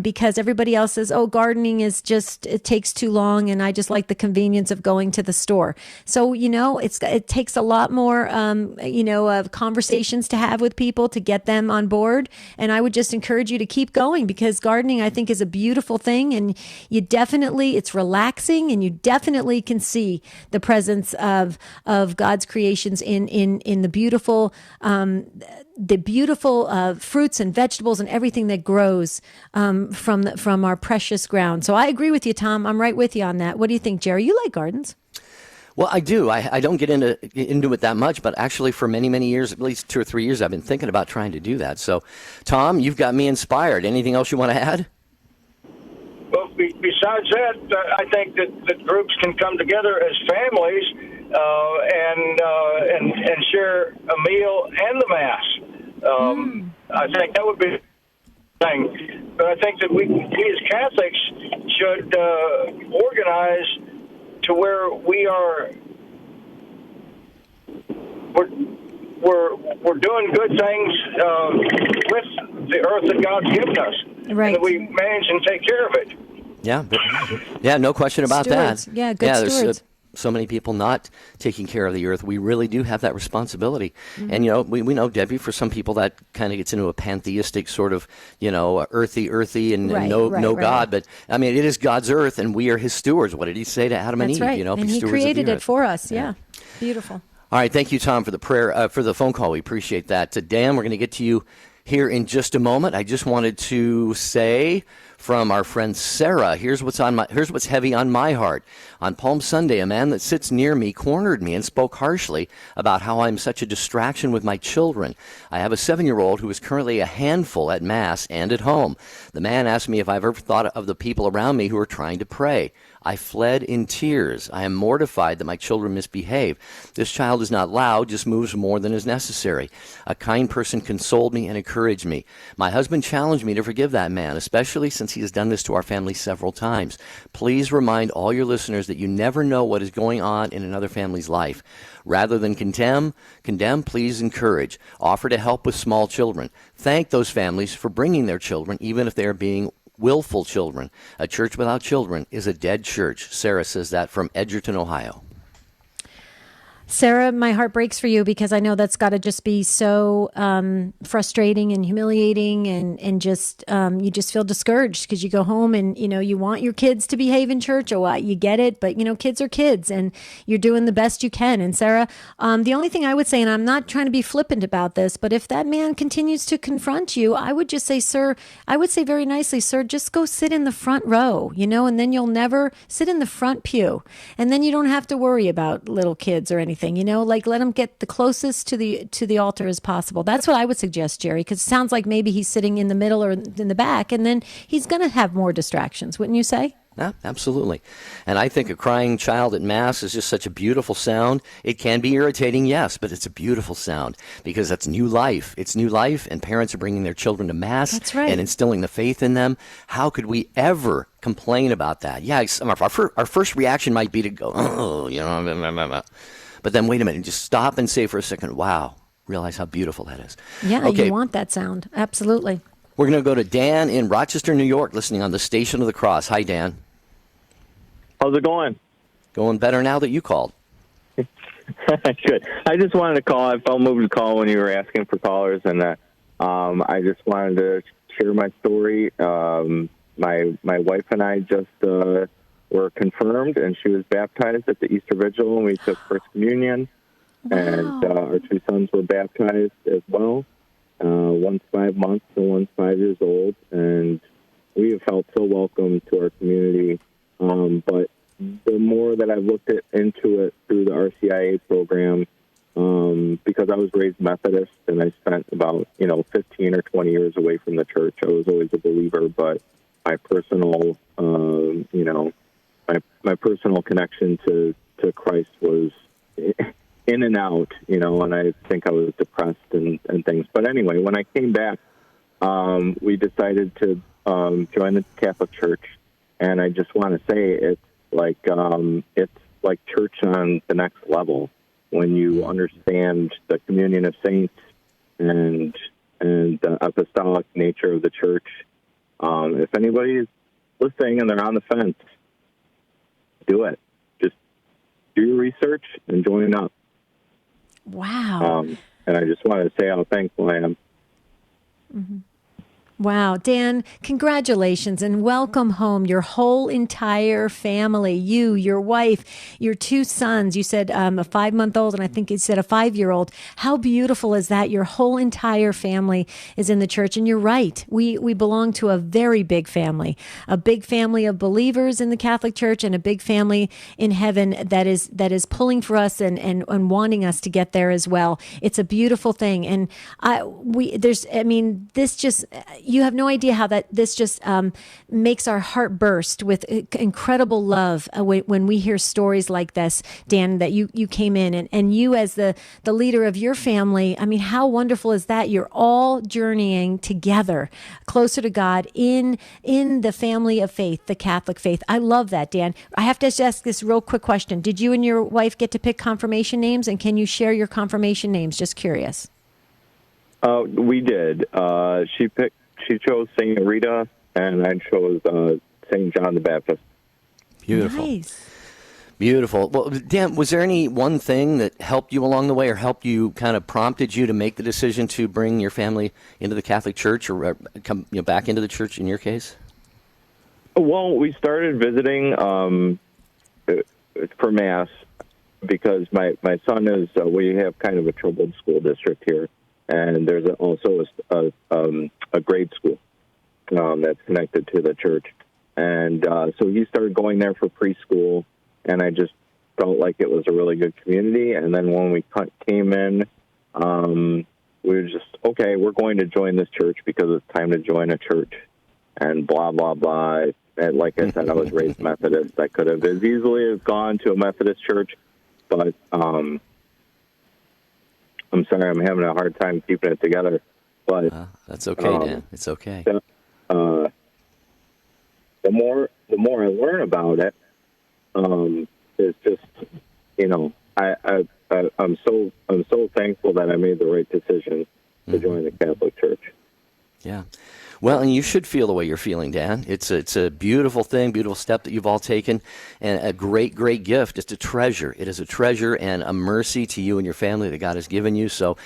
Speaker 2: because everybody else says, "Oh, gardening is it takes too long, and I just like the convenience of going to the store." So it takes a lot more of conversations to have with people to get them on board. And I would just encourage you to keep going, because gardening, I think, is a beautiful thing, and it's relaxing, and you definitely can see the presence of God's creations in the beautiful fruits and vegetables and everything that grows from our precious ground. So I agree with you, Tom. I'm right with you on that. What do you think, Jerry? You like gardens?
Speaker 1: Well, I do. I don't get into it that much, but actually for many, many years, at least 2 or 3 years, I've been thinking about trying to do that. So, Tom, you've got me inspired. Anything else you want to add?
Speaker 14: Well, besides that, I think that groups can come together as families and share a meal and the mass. I think that would be the thing. But I think that we as Catholics should organize to where we're doing good things with the earth that God's given us,
Speaker 2: right?
Speaker 14: And that we manage and take care of it.
Speaker 1: Yeah, no question about
Speaker 2: stewards.
Speaker 1: that.
Speaker 2: Yeah, good stewards.
Speaker 1: so many people not taking care of the earth. We really do have that responsibility. And, we know, Debbie, for some people that kind of gets into a pantheistic sort of, earthy and no God. But, I mean, it is God's earth, and we are his stewards. What did he say to Adam and Eve?
Speaker 2: Right. And he created it for us. Yeah. Beautiful.
Speaker 1: All right. Thank you, Tom, for the prayer, for the phone call. We appreciate that. Dan, we're going to get to you here in just a moment. I just wanted to say from our friend Sarah, here's what's heavy on my heart. On Palm Sunday, a man that sits near me cornered me and spoke harshly about how I'm such a distraction with my children. I have a 7-year-old who is currently a handful at Mass and at home. The man asked me if I've ever thought of the people around me who are trying to pray. I fled in tears. I am mortified that my children misbehave. This child is not loud, just moves more than is necessary. A kind person consoled me and encouraged me. My husband challenged me to forgive that man, especially since he has done this to our family several times. Please remind all your listeners that you never know what is going on in another family's life. Rather than condemn, please encourage. Offer to help with small children. Thank those families for bringing their children, even if they are being willful children. A church without children is a dead church. Sarah says that from Edgerton, Ohio.
Speaker 2: Sarah, my heart breaks for you because I know that's got to just be so frustrating and humiliating and just you just feel discouraged because you go home and, you want your kids to behave in church. You get it, but, kids are kids and you're doing the best you can. And Sarah, the only thing I would say, and I'm not trying to be flippant about this, but if that man continues to confront you, I would just say, sir, I would say very nicely, sir, just go sit in the front row, and then you'll never sit in the front pew. And then you don't have to worry about little kids or anything. Let them get the closest to the altar as possible. That's what I would suggest, Jerry, because it sounds like maybe he's sitting in the middle or in the back, and then he's going to have more distractions, wouldn't you say?
Speaker 1: Yeah, absolutely. And I think a crying child at Mass is just such a beautiful sound. It can be irritating, yes, but it's a beautiful sound because that's new life. It's new life, and parents are bringing their children to Mass.
Speaker 2: That's right.
Speaker 1: And instilling the faith in them. How could we ever complain about that? Yeah, our first reaction might be to go, but then wait a minute, just stop and say for a second, wow, realize how beautiful that is.
Speaker 2: Yeah,
Speaker 1: okay.
Speaker 2: You want that sound. Absolutely.
Speaker 1: We're going to go to Dan in Rochester, New York, listening on the Station of the Cross. Hi, Dan.
Speaker 15: How's it going?
Speaker 1: Going better now that you called.
Speaker 15: Good. I just wanted to call. I felt moved to call when you were asking for callers, and I just wanted to share my story. My wife and I just were confirmed, and she was baptized at the Easter Vigil, and we took First Communion. Wow. And our 2 sons were baptized as well. One's 5 months and one's 5 years old, and we have felt so welcome to our community. But the more that I've looked into it through the RCIA program, because I was raised Methodist and I spent about 15 or 20 years away from the church, I was always a believer. But my personal, my personal connection to Christ was in and out, and I think I was depressed and things. But anyway, when I came back, we decided to join the Catholic Church, and I just want to say it's like church on the next level when you understand the communion of saints and the apostolic nature of the church. If anybody is listening and they're on the fence, do it. Just do your research and join up.
Speaker 2: Wow.
Speaker 15: And I just wanted to say how thankful I am.
Speaker 2: Mm-hmm. Wow. Dan, congratulations and welcome home. Your whole entire family, you, your wife, your 2 sons. You said a 5-month-old, and I think you said a 5-year-old. How beautiful is that? Your whole entire family is in the church. And you're right. We belong to a very big family of believers in the Catholic Church and a big family in heaven that is pulling for us and wanting us to get there as well. It's a beautiful thing. And this just, you have no idea how this just makes our heart burst with incredible love when we hear stories like this, Dan, that you came in and you as the leader of your family. I mean, how wonderful is that? You're all journeying together closer to God in the family of faith, the Catholic faith. I love that, Dan. I have to just ask this real quick question. Did you and your wife get to pick confirmation names, and can you share your confirmation names? Just curious.
Speaker 15: We did. She chose St. Rita, and I chose St. John the Baptist.
Speaker 1: Beautiful.
Speaker 2: Nice.
Speaker 1: Beautiful. Well, Dan, was there any one thing that helped you along the way, or helped you, kind of prompted you to make the decision to bring your family into the Catholic Church, or come back into the church in your case?
Speaker 15: Well, we started visiting for Mass because my son is, we have kind of a troubled school district here, and there's also a grade school that's connected to the church. And so he started going there for preschool, and I just felt like it was a really good community. And then when we came in, we were just, okay, we're going to join this church because it's time to join a church, and blah, blah, blah. And like I said, I was raised Methodist. I could have as easily have gone to a Methodist church, but I'm sorry, I'm having a hard time keeping it together. But
Speaker 1: that's okay, Dan. It's okay.
Speaker 15: The more I learn about it, it's just, I'm so thankful that I made the right decision to join the Catholic Church.
Speaker 1: Yeah. Well, and you should feel the way you're feeling, Dan. It's a beautiful thing, beautiful step that you've all taken, and a great, great gift. It's a treasure. It is a treasure and a mercy to you and your family that God has given you. So,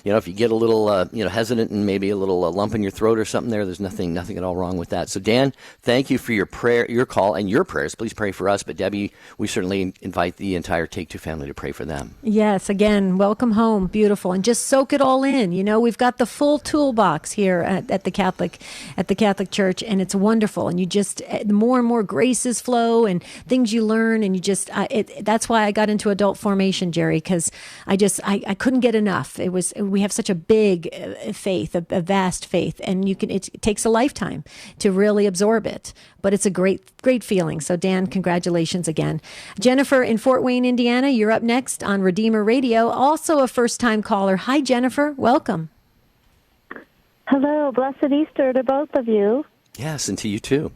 Speaker 1: if you get a little, hesitant and maybe a little lump in your throat or something there's nothing at all wrong with that. So, Dan, thank you for your prayer, your call, and your prayers. Please pray for us. But Debbie, we certainly invite the entire Take Two family to pray for them.
Speaker 2: Yes, again, welcome home. Beautiful. And just soak it all in. We've got the full toolbox here at the Catholic Church, and it's wonderful. And you just, more and more graces flow and things you learn, and you just, that's why I got into adult formation, Jerry, because I couldn't get enough. We have such a big faith, a vast faith, and it takes a lifetime to really absorb it, but it's a great, great feeling. So Dan, congratulations again. Jennifer in Fort Wayne, Indiana, you're up next on Redeemer Radio, also a first-time caller. Hi, Jennifer. Welcome.
Speaker 16: Hello, blessed Easter to both of you.
Speaker 1: Yes, and to you too.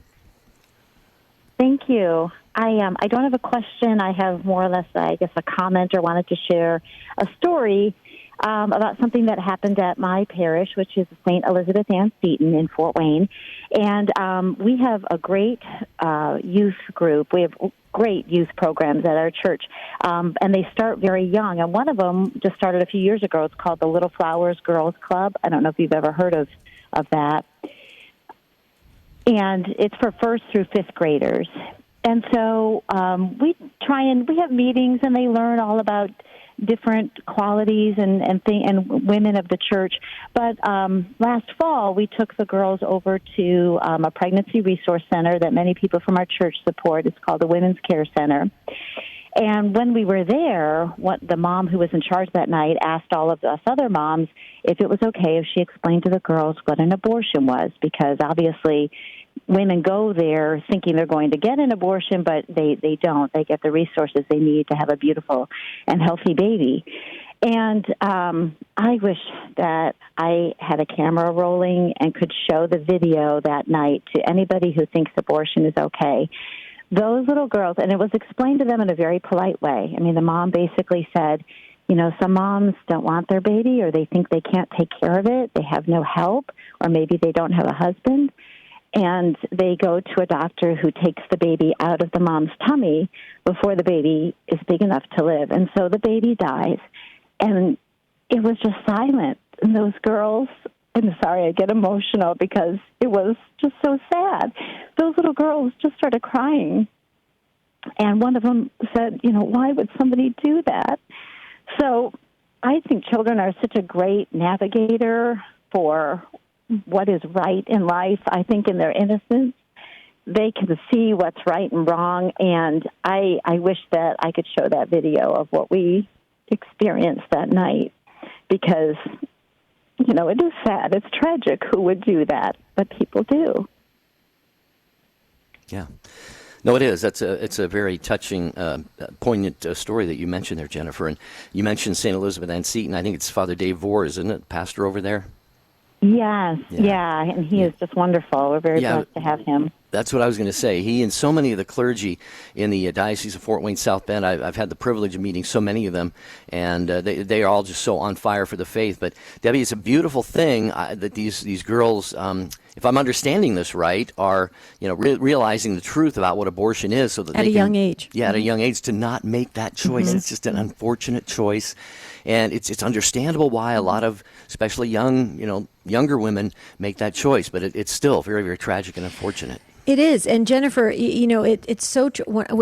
Speaker 16: Thank you. I don't have a question. I have more or less, I guess, a comment, or wanted to share a story about something that happened at my parish, which is St. Elizabeth Ann Seton in Fort Wayne. And we have a great youth group. We have great youth programs at our church, and they start very young. And one of them just started a few years ago. It's called the Little Flowers Girls Club. I don't know if you've ever heard of that. And it's for first through fifth graders. And so we have meetings, and they learn all about different qualities and women of the church. But last fall, we took the girls over to a pregnancy resource center that many people from our church support. It's called the Women's Care Center. And when we were there, the mom who was in charge that night asked all of us other moms if it was okay if she explained to the girls what an abortion was, because obviously women go there thinking they're going to get an abortion, but they don't. They get the resources they need to have a beautiful and healthy baby. And I wish that I had a camera rolling and could show the video that night to anybody who thinks abortion is okay. Those little girls, and it was explained to them in a very polite way. I mean, the mom basically said, some moms don't want their baby, or they think they can't take care of it, they have no help, or maybe they don't have a husband. And they go to a doctor who takes the baby out of the mom's tummy before the baby is big enough to live. And so the baby dies. And it was just silent. And those girls, I'm sorry, I get emotional because it was just so sad. Those little girls just started crying. And one of them said, why would somebody do that? So I think children are such a great navigator for what is right in life. I think in their innocence, they can see what's right and wrong, and I wish that I could show that video of what we experienced that night, because, it is sad. It's tragic who would do that, but people do.
Speaker 1: Yeah. No, it is. It's a very touching, poignant story that you mentioned there, Jennifer. And you mentioned St. Elizabeth Ann Seton. I think it's Father Dave Vore, isn't it, pastor over there?
Speaker 16: Yes, yeah, and he is just wonderful. We're very blessed to have him.
Speaker 1: That's what I was going to say. He and so many of the clergy in the Diocese of Fort Wayne South Bend, I've had the privilege of meeting so many of them, and they are all just so on fire for the faith. But Debbie, it's a beautiful thing that these girls, if I'm understanding this right, are realizing the truth about what abortion is, so that
Speaker 2: at
Speaker 1: they
Speaker 2: a young age.
Speaker 1: Yeah, at a young age, to not make that choice. It's just an unfortunate choice, and it's understandable why a lot of, especially younger women make that choice. But it's still very, very tragic and unfortunate.
Speaker 2: It is. And Jennifer, it's so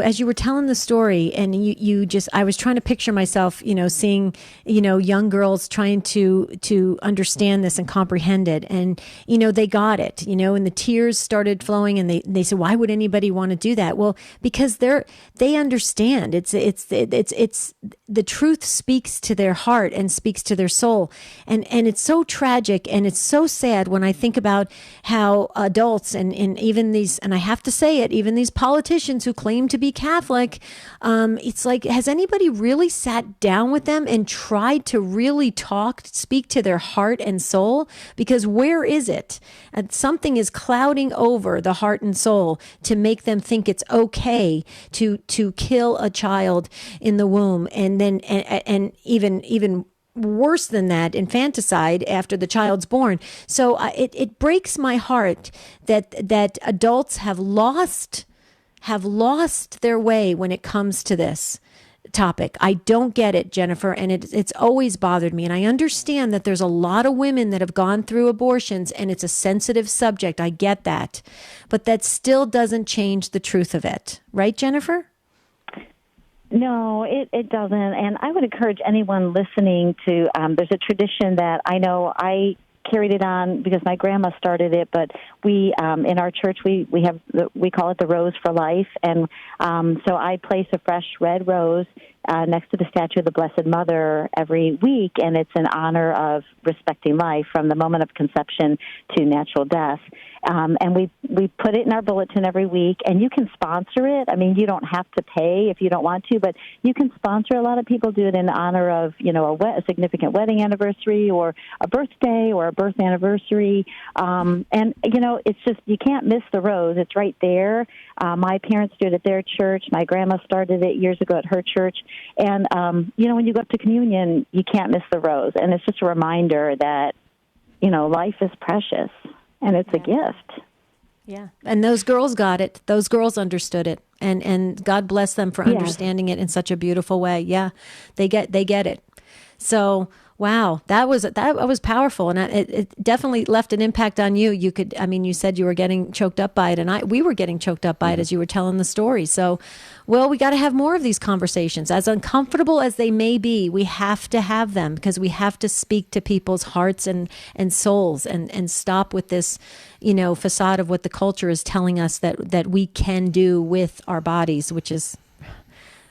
Speaker 2: as you were telling the story, and I was trying to picture myself, seeing, young girls trying to understand this and comprehend it. And, they got it, and the tears started flowing, and they said, why would anybody want to do that? Well, because they understand. It's the truth speaks to their heart and speaks to their soul. And it's so tragic, and it's so sad when I think about how adults and even these, and I have to say it, even these politicians who claim to be Catholic, it's like, has anybody really sat down with them and tried to really speak to their heart and soul? Because where is it? And something is clouding over the heart and soul to make them think it's okay to kill a child in the womb, and then and even worse than that, infanticide after the child's born. So it breaks my heart that adults have lost their way when it comes to this topic. I don't get it, Jennifer, and it's always bothered me. And I understand that there's a lot of women that have gone through abortions, and it's a sensitive subject. I get that. But that still doesn't change the truth of it. Right, Jennifer?
Speaker 16: No, it doesn't. And I would encourage anyone listening to, there's a tradition that I know I carried it on because my grandma started it, but we, in our church, we call it the Rose for Life. And so I place a fresh red rose next to the statue of the Blessed Mother every week, and it's in honor of respecting life from the moment of conception to natural death. And we put it in our bulletin every week, and you can sponsor it. I mean, you don't have to pay if you don't want to, but you can sponsor. A lot of people do it in honor of, a significant wedding anniversary or a birthday or a birth anniversary. And, it's just, you can't miss the rose. It's right there. My parents did it at their church. My grandma started it years ago at her church. And, when you go up to communion, you can't miss the rose. And it's just a reminder that, life is precious. And it's a gift.
Speaker 2: Yeah. And those girls got it. Those girls understood it. And God bless them for understanding it in such a beautiful way. Yeah. They get it. So, wow, that was powerful. And it definitely left an impact on you. You said you were getting choked up by it, and we were getting choked up by it as you were telling the story. So, well, we got to have more of these conversations. As uncomfortable as they may be, we have to have them, because we have to speak to people's hearts and souls and stop with this, facade of what the culture is telling us that we can do with our bodies, which is,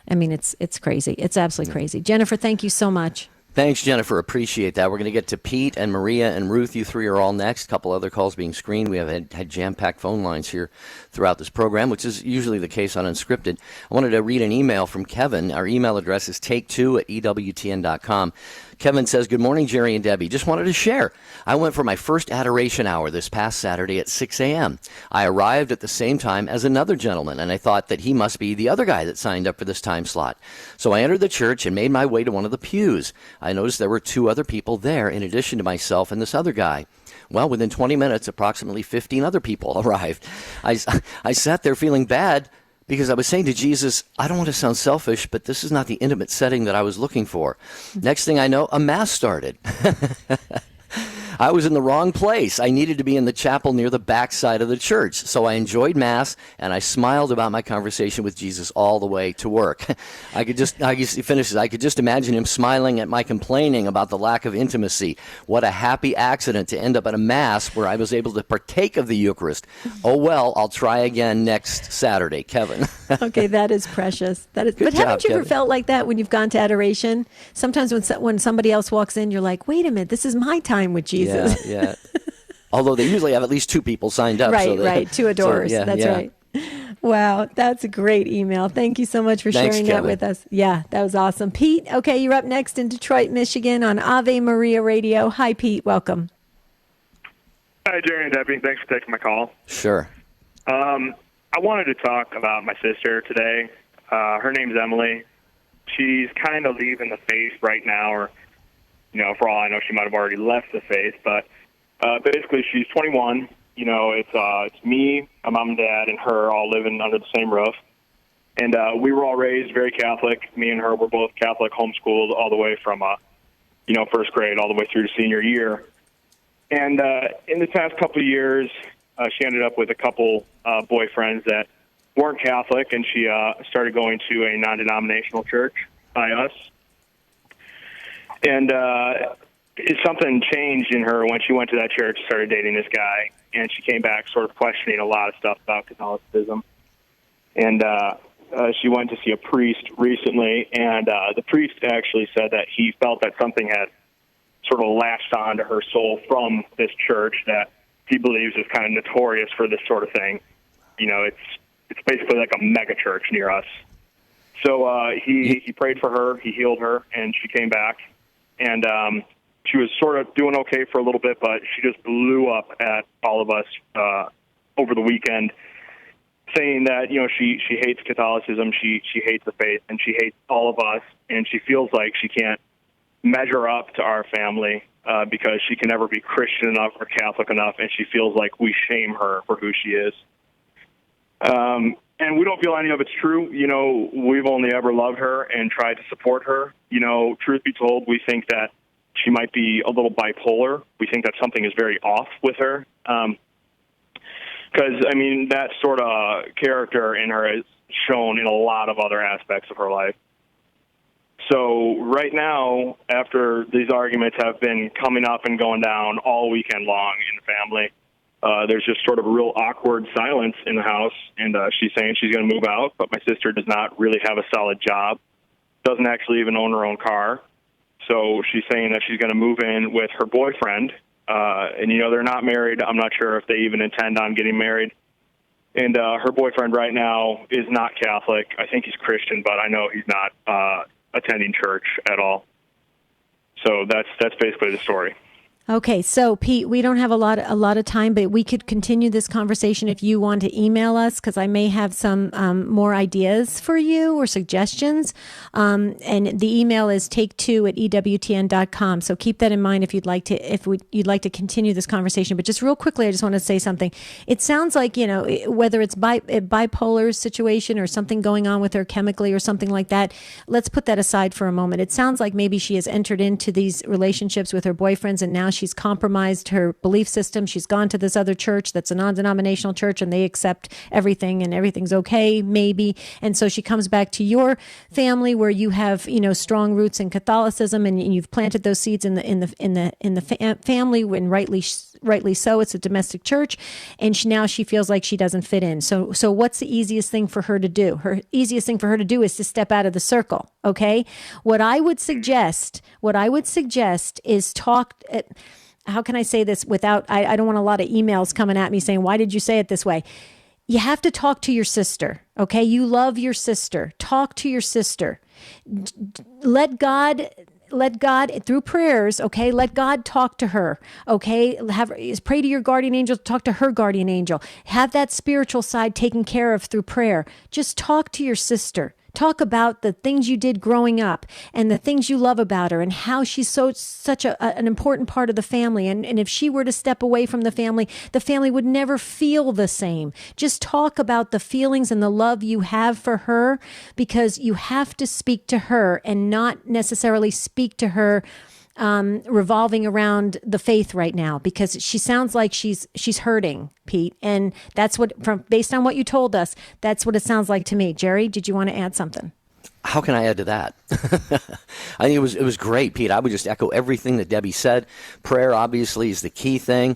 Speaker 2: it's crazy. It's absolutely crazy. Jennifer, thank you so much.
Speaker 1: Thanks, Jennifer. Appreciate that. We're going to get to Pete and Maria and Ruth. You three are all next. A couple other calls being screened. We have had jam-packed phone lines here throughout this program, which is usually the case on Unscripted. I wanted to read an email from Kevin. Our email address is take2@EWTN.com. Kevin says, good morning, Jerry and Debbie. Just wanted to share. I went for my first adoration hour this past Saturday at 6 a.m. I arrived at the same time as another gentleman, and I thought that he must be the other guy that signed up for this time slot. So I entered the church and made my way to one of the pews. I noticed there were two other people there in addition to myself and this other guy. Well, within 20 minutes, approximately 15 other people arrived. I sat there feeling bad, because I was saying to Jesus, I don't want to sound selfish, but this is not the intimate setting that I was looking for. Next thing I know, a mass started. I was in the wrong place. I needed to be in the chapel near the back side of the church. So I enjoyed Mass, and I smiled about my conversation with Jesus all the way to work. He finishes, I could just imagine him smiling at my complaining about the lack of intimacy. What a happy accident to end up at a Mass where I was able to partake of the Eucharist. Oh, well, I'll try again next Saturday. Kevin.
Speaker 2: Okay, that is precious. But
Speaker 1: job,
Speaker 2: haven't you ever
Speaker 1: Kevin.
Speaker 2: felt like that when you've gone to adoration? Sometimes when somebody else walks in, you're like, wait a minute, this is my time with Jesus.
Speaker 1: Yeah. Although they usually have at least two people signed up.
Speaker 2: Right. Two adorers.
Speaker 1: So,
Speaker 2: that's right. Wow, that's a great email. Thank you so much for sharing that with us. Yeah, that was awesome. Pete, okay, you're up next in Detroit, Michigan on Ave Maria Radio. Hi, Pete. Welcome.
Speaker 17: Hi, Jerry and Debbie. Thanks for taking my call.
Speaker 1: Sure.
Speaker 17: I wanted to talk about my sister today. Her name's Emily. She's kind of leaving the faith right now, or, for all I know, she might have already left the faith. But basically, she's 21. It's me, my mom and dad, and her all living under the same roof. And we were all raised very Catholic. Me and her were both Catholic, homeschooled all the way from, first grade all the way through to senior year. And in the past couple of years, she ended up with a couple boyfriends that weren't Catholic, and she started going to a non-denominational church by us. And something changed in her when she went to that church, started dating this guy, and she came back sort of questioning a lot of stuff about Catholicism. And she went to see a priest recently, and the priest actually said that he felt that something had sort of latched onto her soul from this church that he believes is kind of notorious for this sort of thing. It's basically like a mega church near us. So he prayed for her, he healed her, and she came back. And she was sort of doing okay for a little bit, but she just blew up at all of us over the weekend, saying that, she hates Catholicism, she hates the faith, and she hates all of us, and she feels like she can't measure up to our family because she can never be Christian enough or Catholic enough, and she feels like we shame her for who she is. And we don't feel any of it's true. We've only ever loved her and tried to support her. Truth be told, we think that she might be a little bipolar. We think that something is very off with her. Because, that sort of character in her is shown in a lot of other aspects of her life. So right now, after these arguments have been coming up and going down all weekend long in the family, there's just sort of a real awkward silence in the house, and she's saying she's going to move out, but my sister does not really have a solid job, doesn't actually even own her own car. So she's saying that she's going to move in with her boyfriend, and, they're not married. I'm not sure if they even intend on getting married. And her boyfriend right now is not Catholic. I think he's Christian, but I know he's not attending church at all. So that's basically the story.
Speaker 2: Okay, so Pete, we don't have a lot of time, but we could continue this conversation if you want to email us, because I may have some more ideas for you or suggestions. And the email is take2@ewtn.com. So keep that in mind if you'd like to continue this conversation. But just real quickly, I just want to say something. It sounds like whether it's a bipolar situation or something going on with her chemically or something like that. Let's put that aside for a moment. It sounds like maybe she has entered into these relationships with her boyfriends, and now she's compromised her belief system. She's gone to this other church that's a non-denominational church, and they accept everything and everything's okay, maybe. And so she comes back to your family where you have, strong roots in Catholicism, and you've planted those seeds in the family, and rightly so. It's a domestic church, and now she feels like she doesn't fit in. So what's the easiest thing for her to do? Her easiest thing for her to do is to step out of the circle. Okay. What I would suggest is talk. How can I say this without, I don't want a lot of emails coming at me saying, why did you say it this way? You have to talk to your sister. Okay. You love your sister. Talk to your sister. Let God through prayers. Okay. Let God talk to her. Okay. Pray to your guardian angel, talk to her guardian angel. Have that spiritual side taken care of through prayer. Just talk to your sister. Talk about the things you did growing up and the things you love about her and how she's such an important part of the family. And if she were to step away from the family would never feel the same. Just talk about the feelings and the love you have for her, because you have to speak to her and not necessarily speak to her revolving around the faith right now, because she sounds like she's hurting, Pete. And that's based on what you told us, that's what it sounds like to me. Jerry, did you want to add something?
Speaker 1: How can I add to that? I think it was great, Pete. I would just echo everything that Debbie said. Prayer, obviously, is the key thing.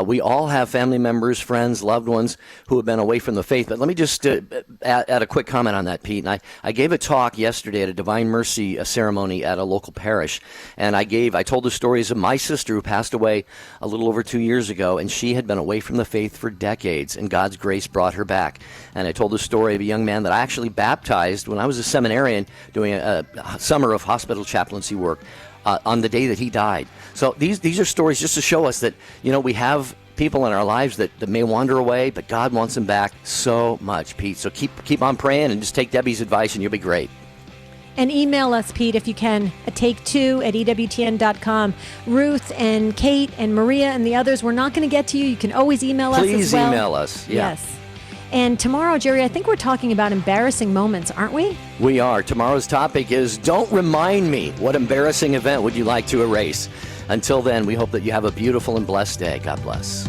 Speaker 1: We all have family members, friends, loved ones who have been away from the faith. But let me just add a quick comment on that, Pete. And I gave a talk yesterday at a Divine Mercy ceremony at a local parish. And I told the stories of my sister who passed away a little over 2 years ago. And she had been away from the faith for decades. And God's grace brought her back. And I told the story of a young man that I actually baptized when I was a seminarian doing a summer of hospital chaplaincy work on the day that he died. So these are stories just to show us that, we have people in our lives that may wander away, but God wants them back so much, Pete. So keep on praying and just take Debbie's advice and you'll be great.
Speaker 2: And email us, Pete, if you can, at take2@ewtn.com. Ruth and Kate and Maria and the others, we're not going to get to you. You can always email us as well.
Speaker 1: Please email us. Yeah.
Speaker 2: Yes. And tomorrow, Jerry, I think we're talking about embarrassing moments, aren't we?
Speaker 1: We are. Tomorrow's topic is Don't Remind Me. What embarrassing event would you like to erase? Until then, we hope that you have a beautiful and blessed day. God bless.